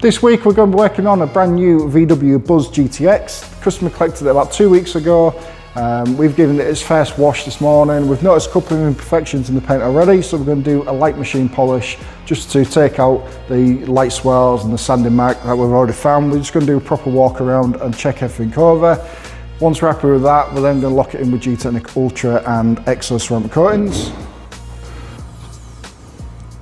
This week we're going to be working on a brand new VW Buzz GTX. Customer collected it about 2 weeks ago. We've given it its first wash this morning. We've noticed a couple of imperfections in the paint already, so we're going to do a light machine polish just to take out the light swirls and the sanding mark that we've already found. We're just going to do a proper walk around and check everything over. Once we're happy with that, we're then going to lock it in with Gtechniq Ultra and Exo ceramic coatings.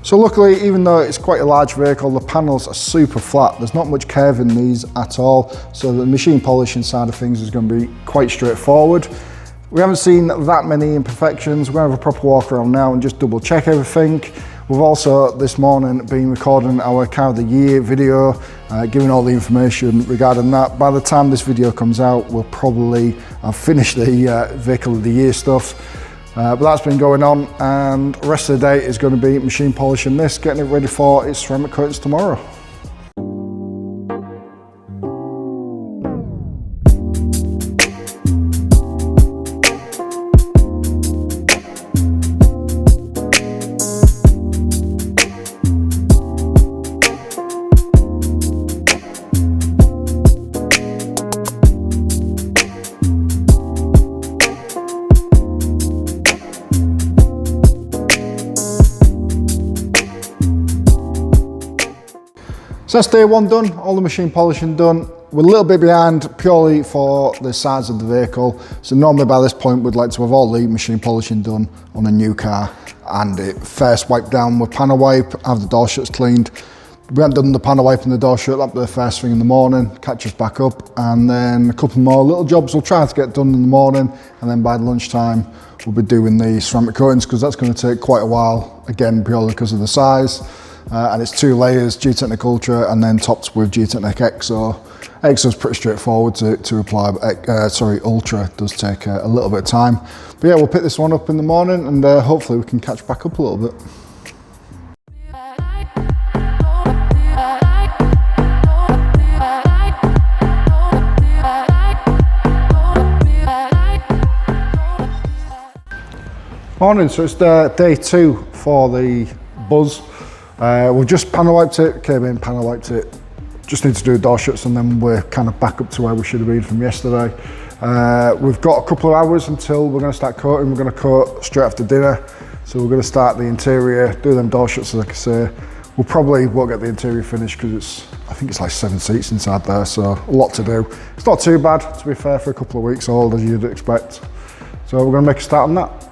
So luckily, even though it's quite a large vehicle, the panels are super flat. There's not much curve in these at all, so the machine polishing side of things is going to be quite straightforward. We haven't seen that many imperfections. We're going to have a proper walk around now and just double check everything. We've also this morning been recording our Car of the Year video, giving all the information regarding that. By the time this video comes out, we'll probably have finished the Vehicle of the Year stuff. But that's been going on, and the rest of the day is going to be machine polishing this, getting it ready for its ceramic coatings tomorrow. So that's day one done, all the machine polishing done. We're a little bit behind purely for the size of the vehicle. So normally by this point we'd like to have all the machine polishing done on a new car and it first wiped down with panel wipe, have the door shuts cleaned. We haven't done the panel wipe and the door shut, that'll be the first thing in the morning, catch us back up, and then a couple more little jobs we'll try to get done in the morning, and then by lunchtime we'll be doing the ceramic coatings because that's going to take quite a while, again purely because of the size. And it's 2 layers, Gtechniq Ultra and then topped with Gtechniq Exo. Exo's pretty straightforward to apply, but Ultra does take a little bit of time. But yeah, we'll pick this one up in the morning and hopefully we can catch back up a little bit. Morning, so it's day 2 for the Buzz. We've just panel wiped it, came in, panel wiped it. Just need to do door shuts and then we're kind of back up to where we should have been from yesterday. We've got a couple of hours until we're going to start coating. We're going to coat straight after dinner. So we're going to start the interior, do them door shuts, like I say. We'll probably won't get the interior finished because I think it's like 7 seats inside there, so a lot to do. It's not too bad, to be fair, for a couple of weeks old as you'd expect. So we're going to make a start on that.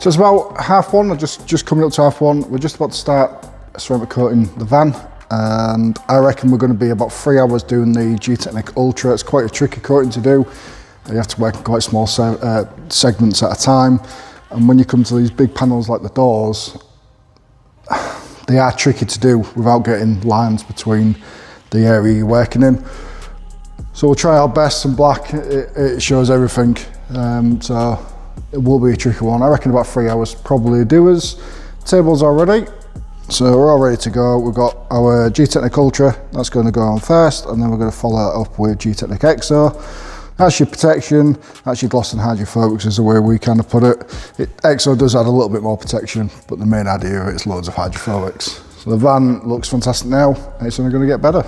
So it's about 1:30, just coming up to 1:30. We're just about to start ceramic coating the van, and I reckon we're going to be about 3 hours doing the Gtechniq Ultra. It's quite a tricky coating to do. You have to work in quite small segments at a time, and when you come to these big panels like the doors, they are tricky to do without getting lines between the area you're working in. So we'll try our best, and black, it shows everything. So it will be a tricky one. I reckon about 3 hours probably do us. Table's all ready, so we're all ready to go. We've got our Gtechniq Ultra, that's going to go on first, and then we're going to follow that up with Gtechniq Exo. That's your protection, that's your gloss and hydrophobics is the way we kind of put it. Exo does add a little bit more protection, but the main idea of it is loads of hydrophobics. So the van looks fantastic now, and it's only going to get better.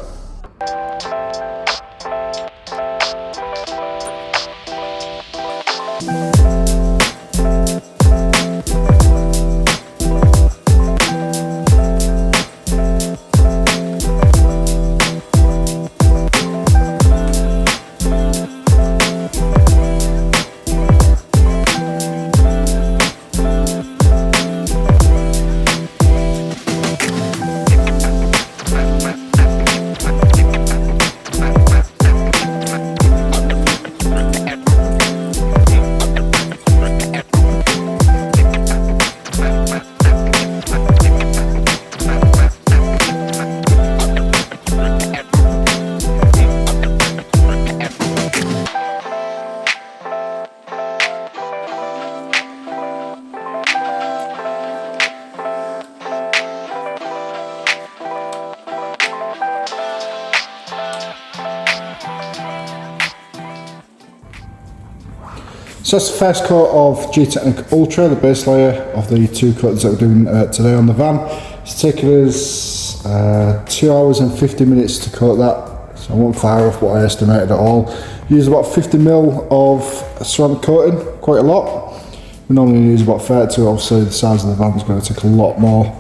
So that's the first coat of Gtechniq Ultra, the base layer of the 2 coatings that we're doing today on the van. It's taken us 2 hours and 50 minutes to coat that, so I won't fire off what I estimated at all. Use about 50ml of ceramic coating, quite a lot. We normally use about 32, obviously the size of the van is going to take a lot more.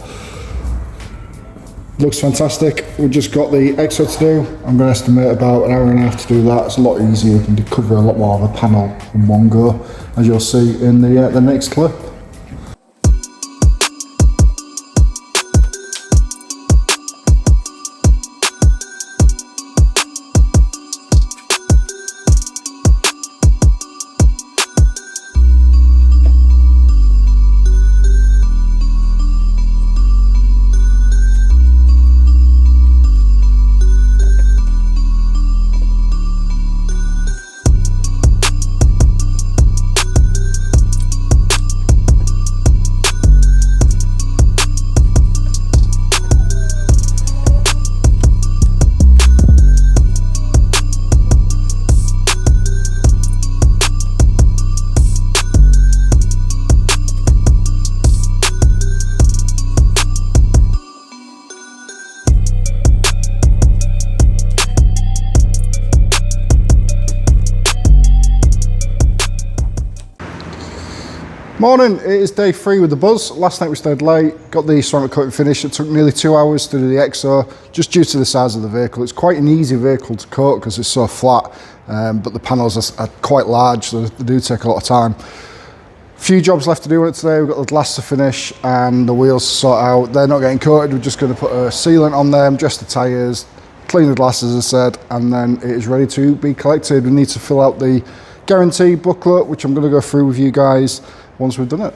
Looks fantastic. We've just got the extra to do. I'm going to estimate about an hour and a half to do that. It's a lot easier, you can cover a lot more of a panel in one go, as you'll see in the next clip. Morning, it is day 3 with the Buzz. Last night we stayed late, got the ceramic coating finished. It took nearly 2 hours to do the EXO, just due to the size of the vehicle. It's quite an easy vehicle to coat because it's so flat, but the panels are quite large, so they do take a lot of time. Few jobs left to do on it today. We've got the glass to finish and the wheels to sort out. They're not getting coated, we're just going to put a sealant on them, dress the tyres, clean the glass as I said, and then it is ready to be collected. We need to fill out the guarantee booklet, which I'm going to go through with you guys once we've done it.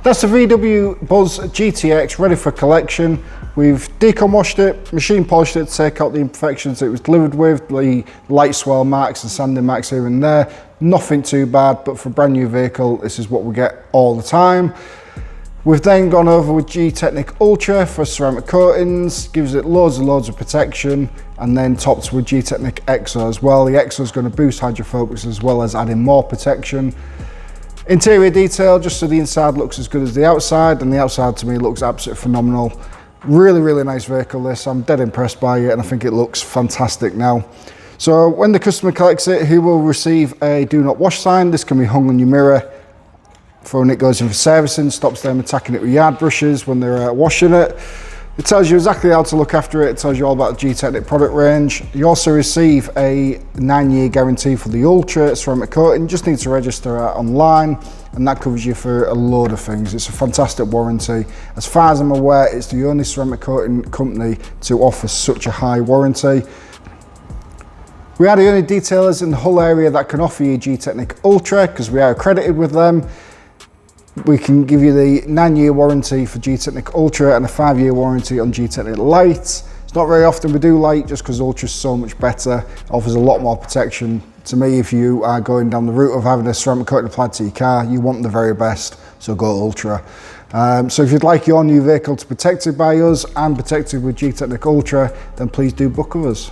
That's the VW Buzz GTX ready for collection. We've decon washed it, machine polished it to take out the imperfections it was delivered with, the light swell marks and sanding marks here and there. Nothing too bad, but for a brand new vehicle, this is what we get all the time. We've then gone over with Gtechniq Ultra for ceramic coatings, gives it loads and loads of protection, and then topped with Gtechniq EXO as well. The EXO is going to boost hydrophobics as well as adding more protection. Interior detail, just so the inside looks as good as the outside, and the outside to me looks absolutely phenomenal. Really, really nice vehicle this. I'm dead impressed by it and I think it looks fantastic now. So when the customer collects it, he will receive a do not wash sign. This can be hung on your mirror for when it goes in for servicing, stops them attacking it with yard brushes when they're washing it. It tells you exactly how to look after it. It tells you all about the Gtechniq product range. You also receive a 9-year guarantee for the Ultra ceramic coating. You just need to register online, and that covers you for a load of things. It's a fantastic warranty. As far as I'm aware, it's the only ceramic coating company to offer such a high warranty. We are the only detailers in the whole area that can offer you Gtechniq Ultra because we are accredited with them. We can give you the 9-year warranty for Gtechniq Ultra and a 5-year warranty on Gtechniq Lite. It's not very often we do Lite just because Ultra is so much better, offers a lot more protection. To me, if you are going down the route of having a ceramic coating applied to your car, you want the very best, so go Ultra. So if you'd like your new vehicle to be protected by us and protected with Gtechniq Ultra, then please do book with us.